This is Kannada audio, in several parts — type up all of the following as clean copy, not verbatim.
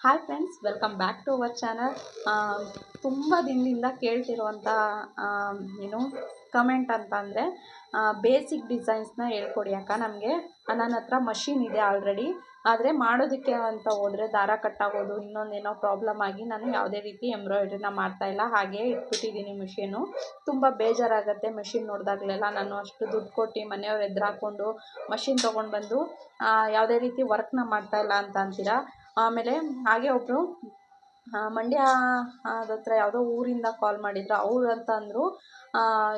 Hi friends, welcome back to our channel. ತುಂಬ ದಿನದಿಂದ ಕೇಳ್ತಿರುವಂಥ ಏನು ಕಮೆಂಟ್ ಅಂತ ಅಂದರೆ, ಬೇಸಿಕ್ ಡಿಸೈನ್ಸ್ನ ಹೇಳ್ಕೊಡಿ ಅಕ್ಕ. ನಮಗೆ ನನ್ನ ಹತ್ರ ಮಷಿನ್ ಇದೆ ಆಲ್ರೆಡಿ, ಆದರೆ ಮಾಡೋದಕ್ಕೆ ಅಂತ ಹೋದರೆ ದಾರ ಕಟ್ಟಾಗೋದು ಇನ್ನೊಂದೇನೋ ಪ್ರಾಬ್ಲಮ್ ಆಗಿ ನಾನು ಯಾವುದೇ ರೀತಿ ಎಂಬ್ರಾಯ್ಡ್ರಿನ ಮಾಡ್ತಾಯಿಲ್ಲ, ಹಾಗೇ ಇಟ್ಬಿಟ್ಟಿದ್ದೀನಿ ಮಿಷಿನು. ತುಂಬ ಬೇಜಾರಾಗುತ್ತೆ ಮಿಷಿನ್ ನೋಡಿದಾಗಲೆಲ್ಲ. ನಾನು ಅಷ್ಟು ದುಡ್ಡು ಕೊಟ್ಟು ಮನೆಯವ್ರು ಎದುರಾಕೊಂಡು ಮಷಿನ್ ತೊಗೊಂಡು ಬಂದು ಯಾವುದೇ ರೀತಿ ವರ್ಕ್ನ ಮಾಡ್ತಾಯಿಲ್ಲ ಅಂತ ಅಂತೀರಾ. ಆಮೇಲೆ ಹಾಗೆ ಒಬ್ಬರು ಮಂಡ್ಯ ಅದತ್ರ ಯಾವುದೋ ಊರಿಂದ ಕಾಲ್ ಮಾಡಿದ್ರು. ಅವ್ರು ಅಂತ ಅಂದರು,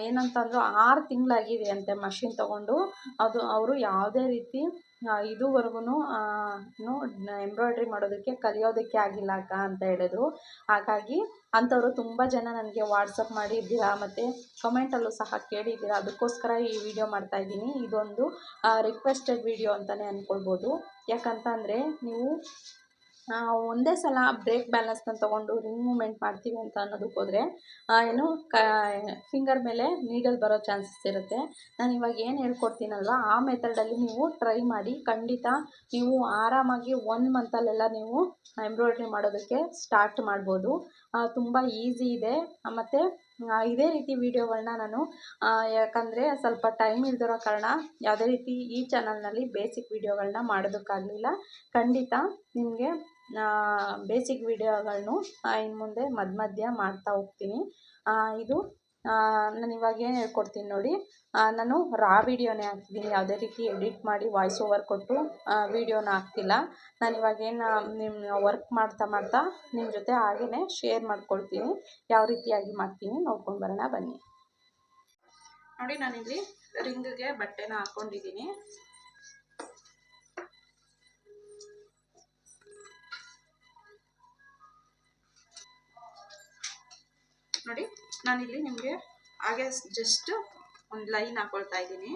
ಏನಂತಂದರು, 6 ತಿಂಗಳಾಗಿದೆ ಅಂತೆ ಮಷಿನ್ ತೊಗೊಂಡು. ಅದು ಅವರು ಯಾವುದೇ ರೀತಿ ಇದುವರೆಗೂ ಎಂಬ್ರಾಯ್ಡ್ರಿ ಮಾಡೋದಕ್ಕೆ ಕಲಿಯೋದಕ್ಕೆ ಆಗಿಲ್ಲ ಅಕ್ಕ ಅಂತ ಹೇಳಿದ್ರು. ಹಾಗಾಗಿ ಅಂಥವರು ತುಂಬ ಜನ ನನಗೆ ವಾಟ್ಸಪ್ ಮಾಡಿದ್ದೀರಾ, ಮತ್ತು ಕಮೆಂಟಲ್ಲೂ ಸಹ ಕೇಳಿದ್ದೀರಾ. ಅದಕ್ಕೋಸ್ಕರ ಈ ವಿಡಿಯೋ ಮಾಡ್ತಾಯಿದ್ದೀನಿ. ಇದೊಂದು ರಿಕ್ವೆಸ್ಟೆಡ್ ವಿಡಿಯೋ ಅಂತಲೇ ಅಂದ್ಕೊಳ್ಬೋದು. ಯಾಕಂತಂದರೆ ನೀವು ಒಂದೇ ಸಲ ಬ್ರೇಕ್ ಬ್ಯಾಲೆನ್ಸ್ನ ತೊಗೊಂಡು ರಿಂಗ್ ಮೂಮೆಂಟ್ ಮಾಡ್ತೀವಿ ಅಂತ ಅನ್ನೋದಕ್ಕೆ ಹೋದರೆ ಏನು ಫಿಂಗರ್ ಮೇಲೆ ನೀಡಲ್ ಬರೋ ಚಾನ್ಸಸ್ ಇರುತ್ತೆ. ನಾನು ಇವಾಗ ಏನು ಹೇಳ್ಕೊಡ್ತೀನಲ್ವ, ಆ ಮೆಥಡಲ್ಲಿ ನೀವು ಟ್ರೈ ಮಾಡಿ. ಖಂಡಿತ ನೀವು ಆರಾಮಾಗಿ 1 ಮಂತಲ್ಲೆಲ್ಲ ನೀವು ಎಂಬ್ರಾಯ್ಡ್ರಿ ಮಾಡೋದಕ್ಕೆ ಸ್ಟಾರ್ಟ್ ಮಾಡ್ಬೋದು. ತುಂಬ ಈಸಿ ಇದೆ. ಮತ್ತು ಇದೇ ರೀತಿ ವೀಡಿಯೋಗಳನ್ನ ನಾನು ಯಾಕಂದರೆ ಸ್ವಲ್ಪ ಟೈಮ್ ಇಲ್ದಿರೋ ಕಾರಣ ಯಾವುದೇ ರೀತಿ ಈ ಚಾನಲ್ನಲ್ಲಿ ಬೇಸಿಕ್ ವೀಡಿಯೋಗಳನ್ನ ಮಾಡೋದಕ್ಕಾಗಲಿಲ್ಲ. ಖಂಡಿತ ನಿಮಗೆ ಬೇಸಿಕ್ ವೀಡಿಯೋಗಳನ್ನು ಇನ್ನು ಮುಂದೆ ಮಧ್ಯ ಮಾಡ್ತಾ ಹೋಗ್ತೀನಿ. ಇದು ನಾನು ಇವಾಗ ಏನು ಹೇಳ್ಕೊಡ್ತೀನಿ ನೋಡಿ. ನಾನು ರಾ ವೀಡಿಯೋನೇ ಹಾಕ್ತಿದ್ದೀನಿ, ಯಾವುದೇ ರೀತಿ ಎಡಿಟ್ ಮಾಡಿ ವಾಯ್ಸ್ ಓವರ್ ಕೊಟ್ಟು ವೀಡಿಯೋನ ಹಾಕ್ತಿಲ್ಲ. ನಾನು ಇವಾಗೇನು ನಿಮ್ಮ ವರ್ಕ್ ಮಾಡ್ತಾ ನಿಮ್ಮ ಜೊತೆ ಹಾಗೇ ಶೇರ್ ಮಾಡ್ಕೊಳ್ತೀನಿ. ಯಾವ ರೀತಿಯಾಗಿ ಮಾಡ್ತೀನಿ ನೋಡ್ಕೊಂಡು ಬರೋಣ ಬನ್ನಿ. ನೋಡಿ, ನಾನಿಲ್ಲಿ ರಿಂಗ್ಗೆ ಬಟ್ಟೆನ ಹಾಕ್ಕೊಂಡಿದ್ದೀನಿ. ನೋಡಿ, ನಾನಿಲ್ಲಿ ನಿಮಗೆ ಹಾಗೆ ಜಸ್ಟ್ ಒಂದು ಲೈನ್ ಹಾಕೊಳ್ತಾ ಇದ್ದೀನಿ.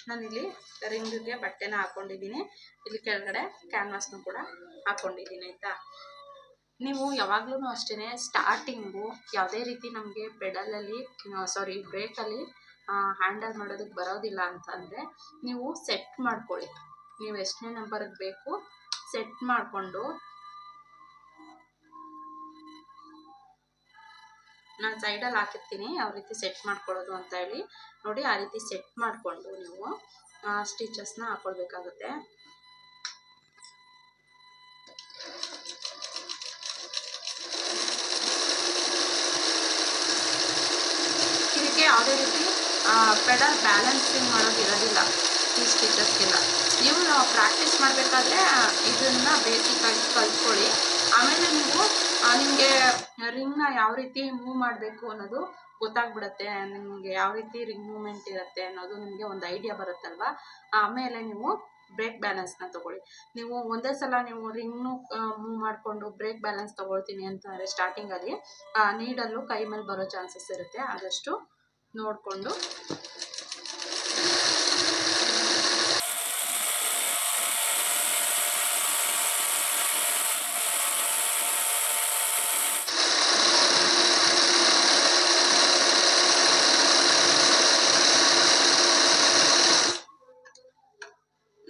ನಾನಿಲ್ಲಿ ರಿಂಗ್ಗೆ ಬಟ್ಟೆನ ಹಾಕ್ಕೊಂಡಿದ್ದೀನಿ. ಇಲ್ಲಿ ಕೆಳಗಡೆ ಕ್ಯಾನ್ವಾಸ್ನು ಕೂಡ ಹಾಕ್ಕೊಂಡಿದ್ದೀನಿ, ಆಯಿತಾ. ನೀವು ಯಾವಾಗಲೂ ಅಷ್ಟೇ ಸ್ಟಾರ್ಟಿಂಗು ಯಾವುದೇ ರೀತಿ ನಮಗೆ ಬ್ರೇಕಲ್ಲಿ ಹ್ಯಾಂಡಲ್ ಮಾಡೋದಕ್ಕೆ ಬರೋದಿಲ್ಲ ಅಂತಂದರೆ ನೀವು ಸೆಟ್ ಮಾಡ್ಕೊಳ್ಳಿ. ನೀವು ಎಷ್ಟನೇ ನಂಬರ್ಗೆ ಬೇಕು ಸೆಟ್ ಮಾಡಿಕೊಂಡು, ನಾನು ಸೈಡಲ್ಲಿ ಹಾಕಿರ್ತೀನಿ ಯಾವ ರೀತಿ ಸೆಟ್ ಮಾಡ್ಕೊಳ್ಳೋದು ಅಂತ ಹೇಳಿ. ನೋಡಿ, ಆ ರೀತಿ ಸೆಟ್ ಮಾಡಿಕೊಂಡು ನೀವು ಸ್ಟಿಚಸ್ನ ಹಾಕ್ಕೊಳ್ಬೇಕಾಗುತ್ತೆ. ಇದಕ್ಕೆ ಯಾವುದೇ ರೀತಿ ಪೆಡಲ್ ಬ್ಯಾಲೆನ್ಸಿಂಗ್ ಮಾಡೋದಿರೋದಿಲ್ಲ ಈ ಸ್ಟಿಚಸ್ಗೆಲ್ಲ. ನೀವು ಪ್ರಾಕ್ಟೀಸ್ ಮಾಡಬೇಕಾದ್ರೆ ಇದನ್ನು ಬೇಸಿಕ್ಕಾಗಿ ಕಲ್ತ್ಕೊಳ್ಳಿ. ಆಮೇಲೆ ನೀವು ನಿಮಗೆ ರಿಂಗ್ನ ಯಾವ ರೀತಿ ಮೂವ್ ಮಾಡಬೇಕು ಅನ್ನೋದು ಗೊತ್ತಾಗ್ಬಿಡುತ್ತೆ. ನಿಮಗೆ ಯಾವ ರೀತಿ ರಿಂಗ್ ಮೂವ್ಮೆಂಟ್ ಇರುತ್ತೆ ಅನ್ನೋದು ನಿಮಗೆ ಒಂದು ಐಡಿಯಾ ಬರುತ್ತಲ್ವ. ಆಮೇಲೆ ನೀವು ಬ್ರೇಕ್ ಬ್ಯಾಲೆನ್ಸ್ನ ತೊಗೊಳ್ಳಿ. ನೀವು ಒಂದೇ ಸಲ ನೀವು ರಿಂಗ್ನು ಮೂವ್ ಮಾಡಿಕೊಂಡು ಬ್ರೇಕ್ ಬ್ಯಾಲೆನ್ಸ್ ತೊಗೊಳ್ತೀನಿ ಅಂತಂದರೆ ಸ್ಟಾರ್ಟಿಂಗಲ್ಲಿ ನೀಡಲ್ಲು ಕೈ ಮೇಲೆ ಬರೋ ಚಾನ್ಸಸ್ ಇರುತ್ತೆ. ಆದಷ್ಟು ನೋಡಿಕೊಂಡು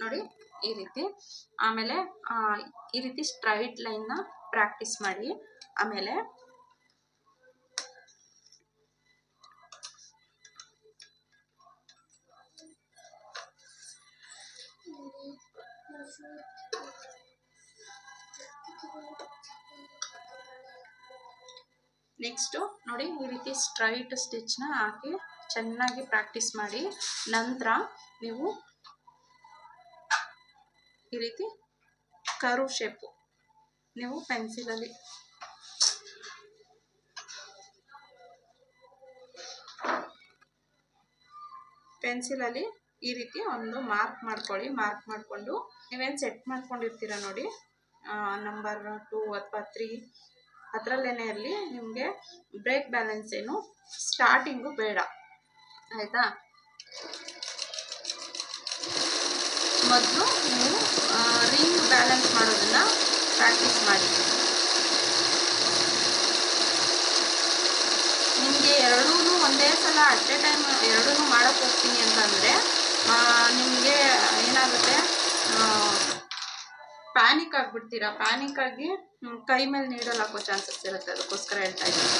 ನೋಡಿ ಈ ರೀತಿ. ಆಮೇಲೆ ಈ ರೀತಿ ಸ್ಟ್ರೈಟ್ ಲೈನ್ನ ಪ್ರಾಕ್ಟೀಸ್ ಮಾಡಿ. ಆಮೇಲೆ ನೆಕ್ಸ್ಟು ನೋಡಿ, ಈ ರೀತಿ ಸ್ಟ್ರೈಟ್ ಸ್ಟಿಚ್ನ ಹಾಕಿ ಚೆನ್ನಾಗಿ ಪ್ರಾಕ್ಟೀಸ್ ಮಾಡಿ. ನಂತರ ನೀವು ಈ ರೀತಿ ಕರ್ವ್ ಶೇಪು ನೀವು ಪೆನ್ಸಿಲಲ್ಲಿ ಈ ರೀತಿ ಒಂದು ಮಾರ್ಕ್ ಮಾಡ್ಕೊಳ್ಳಿ. ಮಾರ್ಕ್ ಮಾಡಿಕೊಂಡು ನೀವೇನು ಸೆಟ್ ಮಾಡ್ಕೊಂಡಿರ್ತೀರ ನೋಡಿ, ನಂಬರ್ 2 ಅಥವಾ 3 ಅದರಲ್ಲೇನೇ ಇರಲಿ. ನಿಮಗೆ ಬ್ರೇಕ್ ಬ್ಯಾಲೆನ್ಸ್ ಏನು ಸ್ಟಾರ್ಟಿಂಗು ಬೇಡ, ಆಯಿತಾ. ಮೊದಲು ನೀವು ರಿಂಗ್ ಬ್ಯಾಲೆನ್ಸ್ ಮಾಡೋದನ್ನು ಪ್ರಾಕ್ಟೀಸ್ ಮಾಡಿ. ನಿಮಗೆ ಎರಡೂ ಒಂದೇ ಸಲ ಅಟ್ ಎ ಟೈಮ್ ಎರಡೂ ಮಾಡೋಕ್ಕೆ ಹೋಗ್ತೀನಿ ಅಂತಂದರೆ ನಿಮಗೆ ಏನಾಗುತ್ತೆ, ಪ್ಯಾನಿಕ್ ಆಗಿಬಿಡ್ತೀರಾ. ಪ್ಯಾನಿಕ್ ಆಗಿ ಕೈ ಮೇಲೆ ನೀಡಲ್ ಹಾಕೋ ಚಾನ್ಸಸ್ ಇರುತ್ತೆ. ಅದಕ್ಕೋಸ್ಕರ ಹೇಳ್ತಾ ಇದ್ದೀನಿ.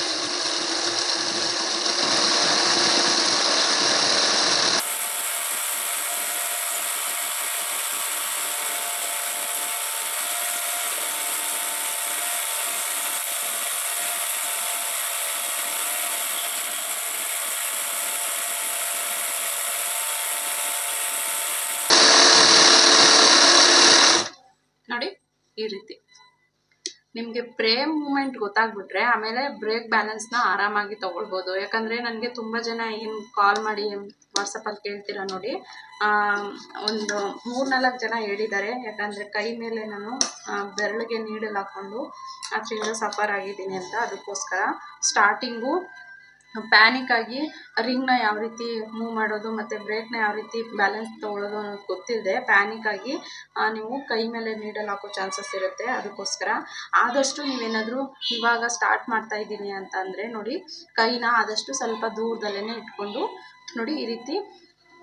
ನೋಡಿ, ಈ ರೀತಿ ನಿಮಗೆ ಪ್ರೇಮ್ ಮೂಮೆಂಟ್ ಗೊತ್ತಾಗ್ಬಿಟ್ರೆ ಆಮೇಲೆ ಬ್ರೇಕ್ ಬ್ಯಾಲೆನ್ಸ್ನ ಆರಾಮಾಗಿ ತೊಗೊಳ್ಬೋದು. ಯಾಕಂದರೆ ನನಗೆ ತುಂಬ ಜನ ಏನು ಕಾಲ್ ಮಾಡಿ ವಾಟ್ಸಪ್ಪಲ್ಲಿ ಕೇಳ್ತೀರಾ ನೋಡಿ, ಒಂದು 3-4 ಜನ ಹೇಳಿದ್ದಾರೆ. ಯಾಕಂದರೆ ಕೈ ಮೇಲೆ ನಾನು ಬೆರಳಿಗೆ ನೀಡಲ್ ಹಾಕ್ಕೊಂಡು ಅದರಿಂದ ಸಫರ್ ಆಗಿದ್ದೀನಿ ಅಂತ. ಅದಕ್ಕೋಸ್ಕರ ಸ್ಟಾರ್ಟಿಂಗು ಪ್ಯಾನಿಕ್ ಆಗಿ ರಿಂಗ್ನ ಯಾವ ರೀತಿ ಮೂವ್ ಮಾಡೋದು ಮತ್ತು ಬ್ರೇಕ್ನ ಯಾವ ರೀತಿ ಬ್ಯಾಲೆನ್ಸ್ ತೊಗೊಳ್ಳೋದು ಅನ್ನೋದು ಗೊತ್ತಿಲ್ಲದೆ ಪ್ಯಾನಿಕ್ ಆಗಿ ನೀವು ಕೈ ಮೇಲೆ ನೀಡಲ್ ಹಾಕೋ ಚಾನ್ಸಸ್ ಇರುತ್ತೆ. ಅದಕ್ಕೋಸ್ಕರ ಆದಷ್ಟು ನೀವೇನಾದರೂ ಇವಾಗ ಸ್ಟಾರ್ಟ್ ಮಾಡ್ತಾ ಇದ್ದೀನಿ ಅಂತ ಅಂದರೆ ನೋಡಿ, ಕೈನ ಆದಷ್ಟು ಸ್ವಲ್ಪ ದೂರದಲ್ಲೇ ಇಟ್ಕೊಂಡು ನೋಡಿ ಈ ರೀತಿ,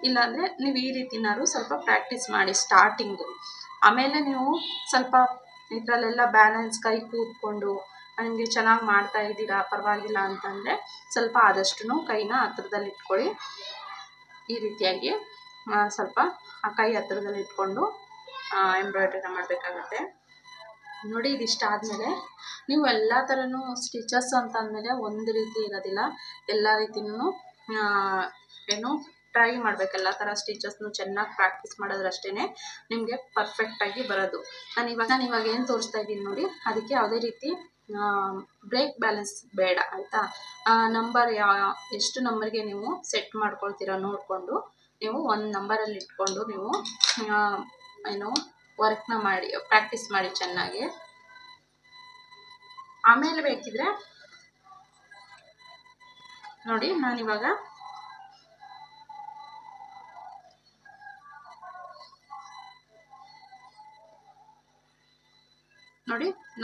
ಇಲ್ಲಾಂದರೆ ನೀವು ಈ ರೀತಿನಾದ್ರು ಸ್ವಲ್ಪ ಪ್ರಾಕ್ಟೀಸ್ ಮಾಡಿ ಸ್ಟಾರ್ಟಿಂಗು. ಆಮೇಲೆ ನೀವು ಸ್ವಲ್ಪ ಇದರಲ್ಲೆಲ್ಲ ಬ್ಯಾಲೆನ್ಸ್ ಕೈ ಕೂತ್ಕೊಂಡು ನಿಮಗೆ ಚೆನ್ನಾಗಿ ಮಾಡ್ತಾ ಇದ್ದೀರಾ ಪರವಾಗಿಲ್ಲ ಅಂತಂದರೆ ಸ್ವಲ್ಪ ಆದಷ್ಟು ಕೈನ ಹತ್ರದಲ್ಲಿ ಇಟ್ಕೊಳ್ಳಿ. ಈ ರೀತಿಯಾಗಿ ಸ್ವಲ್ಪ ಆ ಕೈ ಹತ್ರದಲ್ಲಿ ಇಟ್ಕೊಂಡು ಎಂಬ್ರಾಯ್ಡ್ರಿನ ಮಾಡಬೇಕಾಗುತ್ತೆ. ನೋಡಿ, ಇದಿಷ್ಟ ಆದಮೇಲೆ ನೀವು ಎಲ್ಲ ಥರನೂ ಸ್ಟಿಚಸ್ ಅಂತಂದಮೇಲೆ ಒಂದು ರೀತಿ ಇರೋದಿಲ್ಲ, ಎಲ್ಲ ರೀತಿಯೂ ಏನು ಟ್ರೈ ಮಾಡಬೇಕು. ಎಲ್ಲ ಥರ ಸ್ಟಿಚಸ್ನು ಚೆನ್ನಾಗಿ ಪ್ರಾಕ್ಟೀಸ್ ಮಾಡೋದ್ರಷ್ಟೇ ನಿಮಗೆ ಪರ್ಫೆಕ್ಟಾಗಿ ಬರೋದು. ನಾನು ಇವಾಗ ಏನು ತೋರಿಸ್ತಾ ಇದ್ದೀನಿ ನೋಡಿ, ಅದಕ್ಕೆ ಯಾವುದೇ ರೀತಿ ಬ್ರೇಕ್ ಬ್ಯಾಲೆನ್ಸ್ ಬೇಡ ಆಯಿತಾ. ನಂಬರ್ ಎಷ್ಟು ನಂಬರ್ಗೆ ನೀವು ಸೆಟ್ ಮಾಡ್ಕೊಳ್ತೀರ ನೋಡಿಕೊಂಡು ನೀವು ಒಂದು ನಂಬರಲ್ಲಿ ಇಟ್ಕೊಂಡು ನೀವು ಏನು ವರ್ಕ್ನ ಮಾಡಿ ಪ್ರಾಕ್ಟೀಸ್ ಮಾಡಿ ಚೆನ್ನಾಗಿ. ಆಮೇಲೆ ಬೇಕಿದ್ರೆ ನೋಡಿ,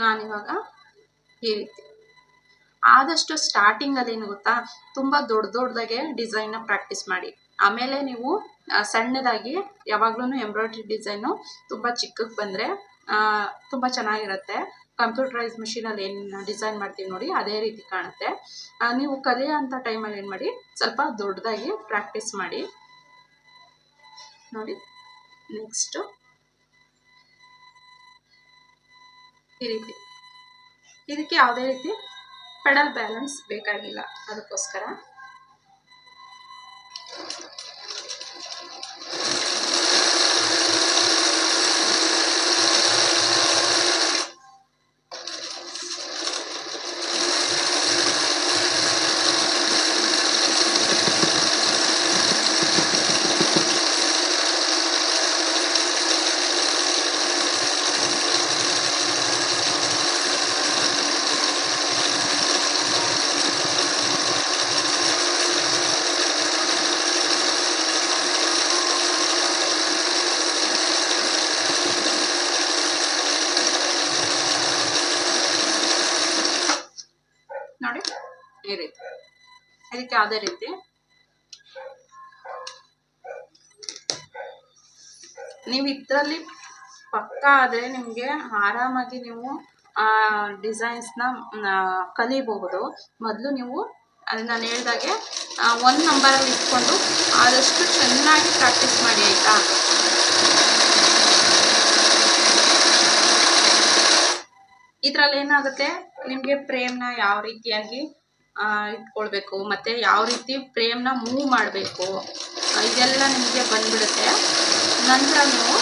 ನಾನಿವಾಗ ಈ ರೀತಿ ಆದಷ್ಟು ಸ್ಟಾರ್ಟಿಂಗಲ್ಲಿ ಏನು ಗೊತ್ತಾ, ತುಂಬ ದೊಡ್ಡದಾಗೆ ಡಿಸೈನ್ನ ಪ್ರಾಕ್ಟೀಸ್ ಮಾಡಿ. ಆಮೇಲೆ ನೀವು ಸಣ್ಣದಾಗಿ ಯಾವಾಗಲೂ ಎಂಬ್ರಾಯ್ಡ್ರಿ ಡಿಸೈನು ತುಂಬ ಚಿಕ್ಕಕ್ಕೆ ಬಂದರೆ ತುಂಬ ಚೆನ್ನಾಗಿರುತ್ತೆ. ಕಂಪ್ಯೂಟರೈಸ್ ಮಿಷಿನಲ್ಲಿ ಏನು ಡಿಸೈನ್ ಮಾಡ್ತೀವಿ ನೋಡಿ, ಅದೇ ರೀತಿ ಕಾಣುತ್ತೆ. ನೀವು ಕಲಿಯೋ ಅಂಥ ಟೈಮಲ್ಲಿ ಏನು ಮಾಡಿ, ಸ್ವಲ್ಪ ದೊಡ್ಡದಾಗಿ ಪ್ರಾಕ್ಟೀಸ್ ಮಾಡಿ. ನೋಡಿ, ನೆಕ್ಸ್ಟು ಈ ರೀತಿ, ಇದಕ್ಕೆ ಯಾವುದೇ ರೀತಿ ಪೆಡಲ್ ಬ್ಯಾಲೆನ್ಸ್ ಬೇಕಾಗಿಲ್ಲ. ಅದಕ್ಕೋಸ್ಕರ ನೋಡಿ ಈ ರೀತಿ, ಇದಕ್ಕೆ ಯಾವುದೇ ರೀತಿ ನೀವು ಇದರಲ್ಲಿ ಪಕ್ಕ ಆದರೆ ನಿಮಗೆ ಆರಾಮಾಗಿ ನೀವು ಡಿಸೈನ್ಸ್ನ ಕಲಿಬಹುದು. ಮೊದಲು ನೀವು ಅದು ನಾನು ಹೇಳ್ದಾಗೆ ಒಂದು ನಂಬರಲ್ಲಿ ಇಟ್ಕೊಂಡು ಆದಷ್ಟು ಚೆನ್ನಾಗಿ ಪ್ರಾಕ್ಟೀಸ್ ಮಾಡಿ ಆಯಿತಾ. ಇದರಲ್ಲಿ ಏನಾಗುತ್ತೆ, ನಿಮಗೆ ಫ್ರೇಮ್ನ ಯಾವ ರೀತಿಯಾಗಿ ಇಟ್ಕೊಳ್ಬೇಕು ಮತ್ತು ಯಾವ ರೀತಿ ಫ್ರೇಮ್ನ ಮೂವ್ ಮಾಡಬೇಕು ಇದೆಲ್ಲ ನಿಮಗೆ ಬಂದ್ಬಿಡುತ್ತೆ. ನಂತರ ನೀವು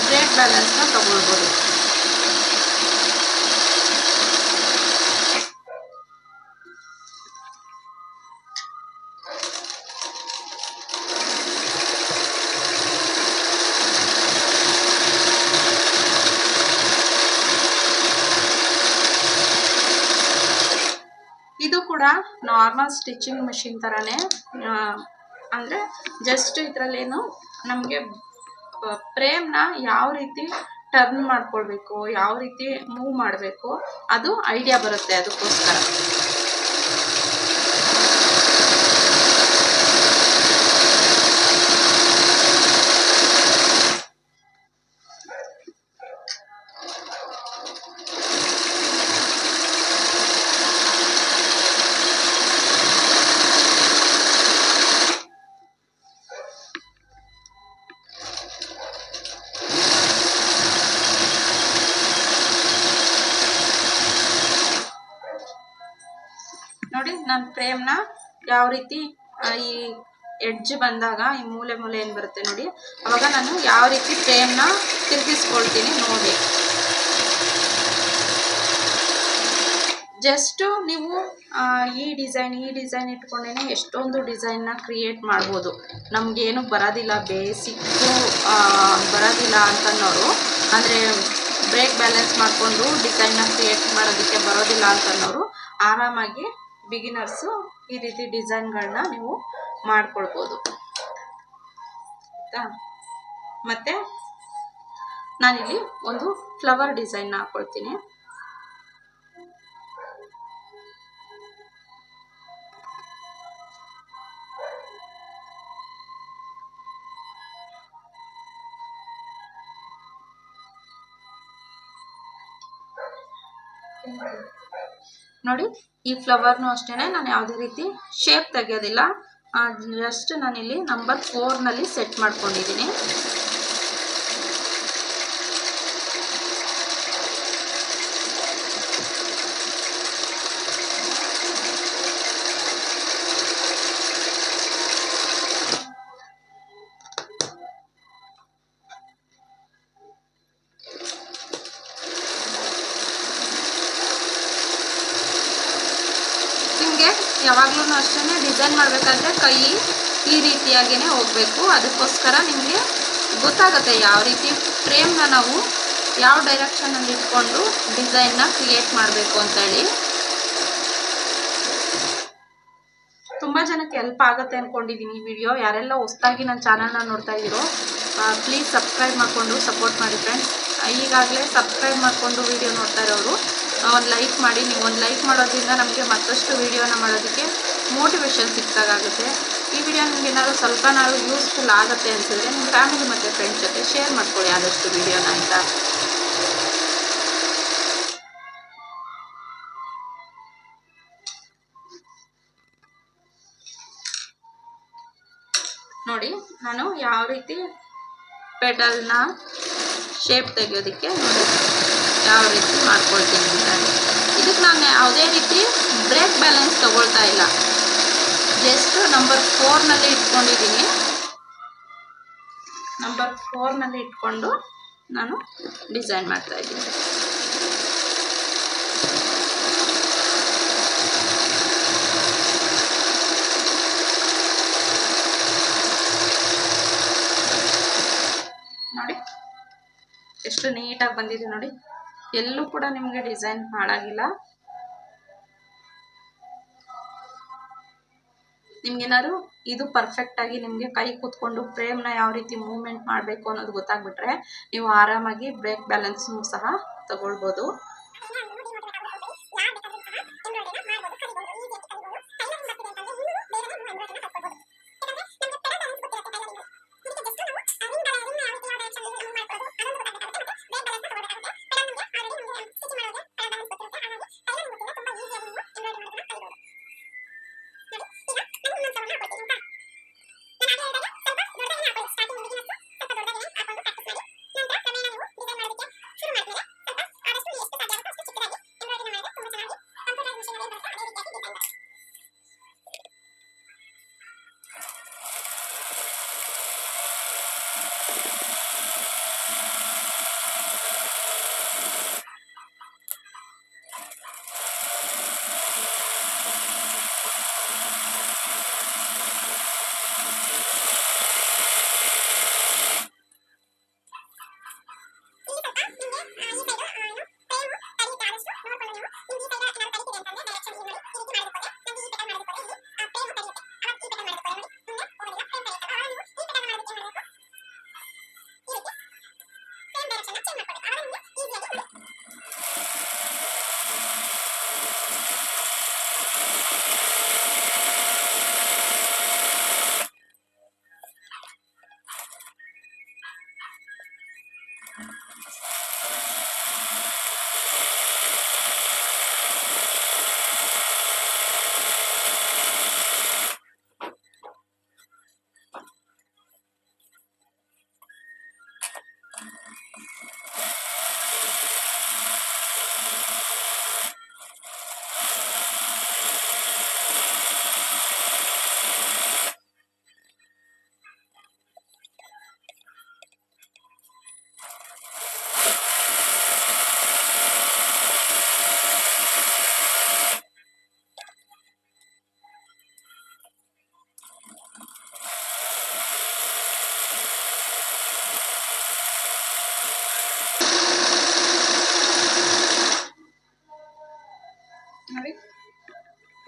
ಬ್ರೇಕ್ ಬ್ಯಾಲೆನ್ಸ್ನ ತಗೊಳ್ಬೋದು. ಇದು ಕೂಡ ನಾರ್ಮಲ್ ಸ್ಟಿಚಿಂಗ್ ಮಷಿನ್ ಥರನೇ, ಅಂದರೆ ಜಸ್ಟ್ ಇದರಲ್ಲೇನು ನಮಗೆ ಫ್ರೇಮ್ನ ಯಾವ ರೀತಿ ಟರ್ನ್ ಮಾಡ್ಕೊಳ್ಬೇಕು, ಯಾವ ರೀತಿ ಮೂವ್ ಮಾಡಬೇಕು ಅದು ಐಡಿಯಾ ಬರುತ್ತೆ. ಅದಕ್ಕೋಸ್ಕರ ನೋಡಿ ನಾನು ಫ್ರೇಮ್ನ ಯಾವ ರೀತಿ ಈ ಎಡ್ಜ್ ಬಂದಾಗ ಈ ಮೂಲೆ ಏನು ಬರುತ್ತೆ ನೋಡಿ, ಅವಾಗ ನಾನು ಯಾವ ರೀತಿ ಫ್ರೇಮ್ನ ತಿರುಗಿಸ್ಕೊಳ್ತೀನಿ ನೋಡಿ. ಜಸ್ಟು ನೀವು ಈ ಡಿಸೈನ್ ಇಟ್ಕೊಂಡೇ ಎಷ್ಟೊಂದು ಡಿಸೈನ್ನ ಕ್ರಿಯೇಟ್ ಮಾಡ್ಬೋದು. ನಮಗೇನು ಬರೋದಿಲ್ಲ, ಬೇಸಿಕ್ಕು ಬರೋದಿಲ್ಲ ಅಂತನ್ನೋರು, ಅಂದರೆ ಬ್ರೇಕ್ ಬ್ಯಾಲೆನ್ಸ್ ಮಾಡಿಕೊಂಡು ಡಿಸೈನ್ನ ಕ್ರಿಯೇಟ್ ಮಾಡೋದಕ್ಕೆ ಬರೋದಿಲ್ಲ ಅಂತನ್ನೋರು ಆರಾಮಾಗಿ ಬಿಗಿನರ್ಸು ಈ ರೀತಿ ಡಿಸೈನ್ಗಳನ್ನ ನೀವು ಮಾಡ್ಕೊಳ್ಬೋದು ಆಯಿತಾ. ಮತ್ತು ನಾನಿಲ್ಲಿ ಒಂದು ಫ್ಲವರ್ ಡಿಸೈನ್ನ ಹಾಕ್ಕೊಳ್ತೀನಿ. ನೋಡಿ ಈ ಫ್ಲವರ್ನು ಅಷ್ಟೇ ನಾನು ಯಾವುದೇ ರೀತಿ ಶೇಪ್ ತೆಗೆಯೋದಿಲ್ಲ, ಜಸ್ಟ್ ನಾನಿಲ್ಲಿ ನಂಬರ್ 4ನಲ್ಲಿ ಸೆಟ್ ಮಾಡ್ಕೊಂಡಿದ್ದೀನಿ. ನಿಮಗೆ ಯಾವಾಗಲೂ ಅಷ್ಟೇ ಡಿಸೈನ್ ಮಾಡಬೇಕಾದ್ರೆ ಕೈ ಈ ರೀತಿಯಾಗಿಯೇ ಹೋಗಬೇಕು. ಅದಕ್ಕೋಸ್ಕರ ನಿಮಗೆ ಗೊತ್ತಾಗುತ್ತೆ ಯಾವ ರೀತಿ ಫ್ರೇಮ್ನ ನಾವು ಯಾವ ಡೈರೆಕ್ಷನಲ್ಲಿ ಇಟ್ಕೊಂಡು ಡಿಸೈನ್ನ ಕ್ರಿಯೇಟ್ ಮಾಡಬೇಕು ಅಂತೇಳಿ. ತುಂಬ ಜನಕ್ಕೆ ಹೆಲ್ಪ್ ಆಗುತ್ತೆ ಅಂದ್ಕೊಂಡಿದ್ದೀನಿ ಈ ವಿಡಿಯೋ. ಯಾರೆಲ್ಲ ಹೊಸದಾಗಿ ನನ್ನ ಚಾನಲ್ನ ನೋಡ್ತಾ ಇದ್ದೀರೋ ಪ್ಲೀಸ್ ಸಬ್ಸ್ಕ್ರೈಬ್ ಮಾಡಿಕೊಂಡು ಸಪೋರ್ಟ್ ಮಾಡಿ ಫ್ರೆಂಡ್ಸ್. ಈಗಾಗಲೇ ಸಬ್ಸ್ಕ್ರೈಬ್ ಮಾಡಿಕೊಂಡು ವಿಡಿಯೋ ನೋಡ್ತಾ ಇರೋರು ಒಂದು ಲೈಕ್ ಮಾಡಿ. ನೀವು ಒಂದು ಲೈಕ್ ಮಾಡೋದ್ರಿಂದ ನಮಗೆ ಮತ್ತಷ್ಟು ವಿಡಿಯೋನ ಮಾಡೋದಕ್ಕೆ ಮೋಟಿವೇಶನ್ ಸಿಕ್ಕಾಗುತ್ತೆ. ಈ ವಿಡಿಯೋ ನಿಮ್ಗೆ ಏನಾದರೂ ಸ್ವಲ್ಪನಾದ್ರು ಯೂಸ್ಫುಲ್ ಆಗುತ್ತೆ ಅನಿಸಿದ್ರೆ ನಿಮ್ಮ ಫ್ಯಾಮಿಲಿ ಮತ್ತು ಫ್ರೆಂಡ್ಸ್ ಜೊತೆ ಶೇರ್ ಮಾಡ್ಕೊಳ್ಳಿ ಆದಷ್ಟು ವಿಡಿಯೋನ ಆಯಿತಾ. ನೋಡಿ ನಾನು ಯಾವ ರೀತಿ ಪೆಟಲ್ನ ಶೇಪ್ ತೆಗೆಯೋದಕ್ಕೆ ಯಾವ ರೀತಿ ಮಾಡ್ಕೊಳ್ತೀನಿ ಅಂತ. ಇದಕ್ಕೆ ನಾನು ಯಾವುದೇ ರೀತಿ ಬ್ರೇಕ್ ಬ್ಯಾಲೆನ್ಸ್ ತಗೊಳ್ತಾ ಇಲ್ಲ, ಜಸ್ಟ್ ನಂಬರ್ 4ನಲ್ಲಿ ಇಟ್ಕೊಂಡಿದ್ದೀನಿ. ನಂಬರ್ 4ನಲ್ಲಿ ಇಟ್ಕೊಂಡು ನಾನು ಡಿಸೈನ್ ಮಾಡ್ತಾ ಇದ್ದೀನಿ. ನೋಡಿ ಎಷ್ಟು ನೀಟಾಗಿ ಬಂದಿದೆ ನೋಡಿ, ಎಲ್ಲೂ ಕೂಡ ನಿಮಗೆ ಡಿಸೈನ್ ಹಾಳಾಗಿಲ್ಲ. ನಿಮ್ಗೇನಾದ್ರು ಇದು ಪರ್ಫೆಕ್ಟಾಗಿ ನಿಮಗೆ ಕೈ ಕೂತ್ಕೊಂಡು ಫ್ರೇಮ್ನ ಯಾವ ರೀತಿ ಮೂವ್ಮೆಂಟ್ ಮಾಡಬೇಕು ಅನ್ನೋದು ಗೊತ್ತಾಗ್ಬಿಟ್ರೆ ನೀವು ಆರಾಮಾಗಿ ಬ್ರೇಕ್ ಬ್ಯಾಲೆನ್ಸ್ನು ಸಹ ತಗೊಳ್ಬೋದು.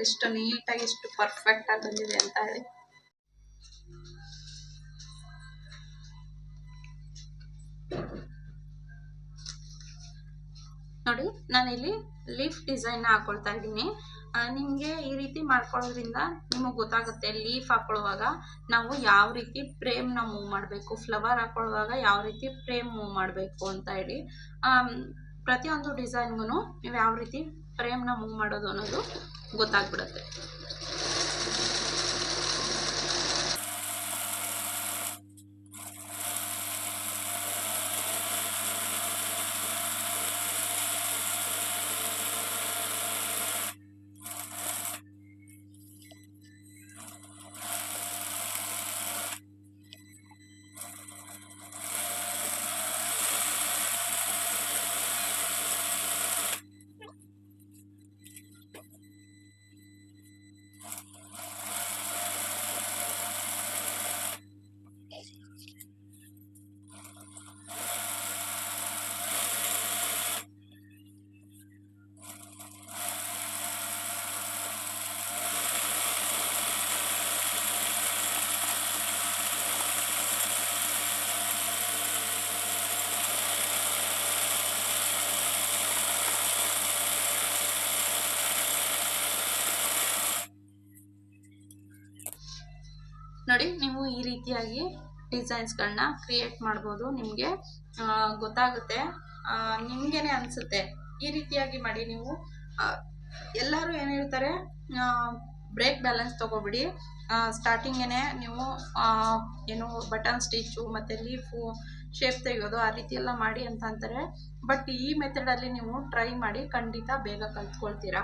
ಎಷ್ಟು ನೀಟಾಗಿ ಎಷ್ಟು ಪರ್ಫೆಕ್ಟಾಗಿ ಬಂದಿದೆ ಅಂತ ಹೇಳಿ. ನೋಡಿ ನಾನಿಲ್ಲಿ ಲೀಫ್ ಡಿಸೈನ್ ಹಾಕೊಳ್ತಾ ಇದ್ದೀನಿ. ನಿಮಗೆ ಈ ರೀತಿ ಮಾಡ್ಕೊಳ್ಳೋದ್ರಿಂದ ನಿಮಗೆ ಗೊತ್ತಾಗುತ್ತೆ ಲೀಫ್ ಹಾಕೊಳ್ಳುವಾಗ ನಾವು ಯಾವ ರೀತಿ ಫ್ರೇಮ್ನ ಮೂವ್ ಮಾಡಬೇಕು, ಫ್ಲವರ್ ಹಾಕೊಳ್ಳುವಾಗ ಯಾವ ರೀತಿ ಫ್ರೇಮ್ ಮೂವ್ ಮಾಡಬೇಕು ಅಂತ ಹೇಳಿ. ಪ್ರತಿಯೊಂದು ಡಿಸೈನ್ಗೂ ನೀವು ಯಾವ ರೀತಿ ಫ್ರೇಮ್ನ ಮೂವ್ ಮಾಡೋದು ಅನ್ನೋದು ಗೊತ್ತಾಗ್ಬಿಡುತ್ತೆ. ನೋಡಿ ನೀವು ಈ ರೀತಿಯಾಗಿ ಡಿಸೈನ್ಸ್ಗಳನ್ನ ಕ್ರಿಯೇಟ್ ಮಾಡ್ಬೋದು. ನಿಮಗೆ ಗೊತ್ತಾಗುತ್ತೆ, ನಿಮಗೇನೆ ಅನಿಸುತ್ತೆ ಈ ರೀತಿಯಾಗಿ ಮಾಡಿ. ನೀವು ಎಲ್ಲರೂ ಏನು ಹೇಳ್ತಾರೆ, ಬ್ರೇಕ್ ಬ್ಯಾಲೆನ್ಸ್ ತೊಗೊಬಿಡಿ, ಸ್ಟಾರ್ಟಿಂಗೇ ನೀವು ಏನು ಬಟನ್ ಸ್ಟಿಚ್ಚು ಮತ್ತು ಲೀಫು ಶೇಪ್ ತೆಗೆಯೋದು ಆ ರೀತಿ ಎಲ್ಲ ಮಾಡಿ ಅಂತ ಅಂತಾರೆ. ಬಟ್ ಈ ಮೆಥಡಲ್ಲಿ ನೀವು ಟ್ರೈ ಮಾಡಿ, ಖಂಡಿತ ಬೇಗ ಕಲ್ತ್ಕೊಳ್ತೀರಾ.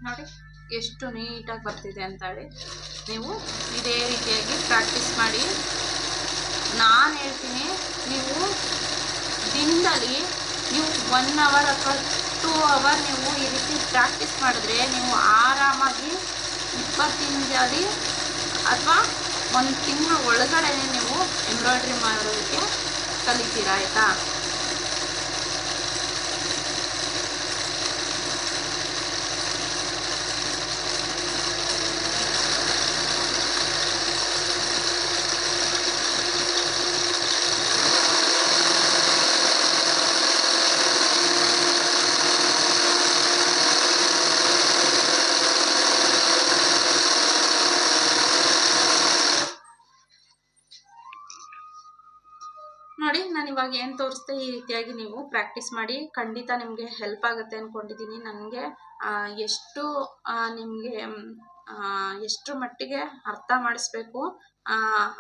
ನೋಡಿ ಎಷ್ಟು ನೀಟಾಗಿ ಬರ್ತಿದೆ ಅಂತ ಹೇಳಿ. ನೀವು ಇದೇ ರೀತಿಯಾಗಿ ಪ್ರಾಕ್ಟೀಸ್ ಮಾಡಿ. ನಾನು ಹೇಳ್ತೀನಿ, ನೀವು ದಿನದಲ್ಲಿ ನೀವು 1 ಅವರ್ ಅಥವಾ 2 ಅವರ್ ನೀವು ಈ ರೀತಿ ಪ್ರಾಕ್ಟೀಸ್ ಮಾಡಿದ್ರೆ ನೀವು ಆರಾಮಾಗಿ 20 ದಿನದಲ್ಲಿ ಅಥವಾ 1 ತಿಂಗಳ ಒಳಗಡೆ ನೀವು ಎಂಬ್ರಾಯ್ಡ್ರಿ ಮಾಡೋದಕ್ಕೆ ಕಲಿತೀರಾ, ಆಯಿತಾ? ನೋಡಿ ನಾನು ಇವಾಗ ಏನು ತೋರಿಸ್ದೆ ಈ ರೀತಿಯಾಗಿ ನೀವು ಪ್ರಾಕ್ಟೀಸ್ ಮಾಡಿ. ಖಂಡಿತ ನಿಮಗೆ ಹೆಲ್ಪ್ ಆಗುತ್ತೆ ಅಂದ್ಕೊಂಡಿದ್ದೀನಿ. ನನಗೆ ಎಷ್ಟು ನಿಮಗೆ ಎಷ್ಟು ಮಟ್ಟಿಗೆ ಅರ್ಥ ಮಾಡಿಸ್ಬೇಕು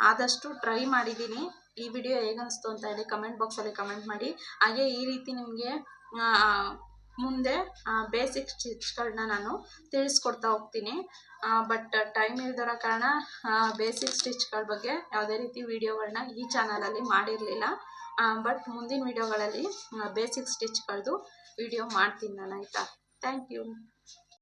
ಆದಷ್ಟು ಟ್ರೈ ಮಾಡಿದ್ದೀನಿ. ಈ ವಿಡಿಯೋ ಹೇಗನ್ನಿಸ್ತು ಅಂತ ಹೇಳಿ ಕಮೆಂಟ್ ಬಾಕ್ಸಲ್ಲಿ ಕಮೆಂಟ್ ಮಾಡಿ. ಹಾಗೆ ಈ ರೀತಿ ನಿಮಗೆ ಮುಂದೆ ಬೇಸಿಕ್ ಸ್ಟಿಚ್ಗಳನ್ನ ನಾನು ತಿಳಿಸ್ಕೊಡ್ತಾ ಹೋಗ್ತೀನಿ. ಬಟ್ ಟೈಮ್ ಇಲ್ದಿರೋ ಕಾರಣ ಬೇಸಿಕ್ ಸ್ಟಿಚ್ಗಳ ಬಗ್ಗೆ ಯಾವುದೇ ರೀತಿ ವಿಡಿಯೋಗಳನ್ನ ಈ ಚಾನಲಲ್ಲಿ ಮಾಡಿರಲಿಲ್ಲ. ಬಟ್ ಮುಂದಿನ ವಿಡಿಯೋಗಳಲ್ಲಿ ಬೇಸಿಕ್ ಸ್ಟಿಚ್ಗಳದ್ದು ವಿಡಿಯೋ ಮಾಡ್ತೀನಿ ನಾನು, ಆಯಿತಾ? Thank you.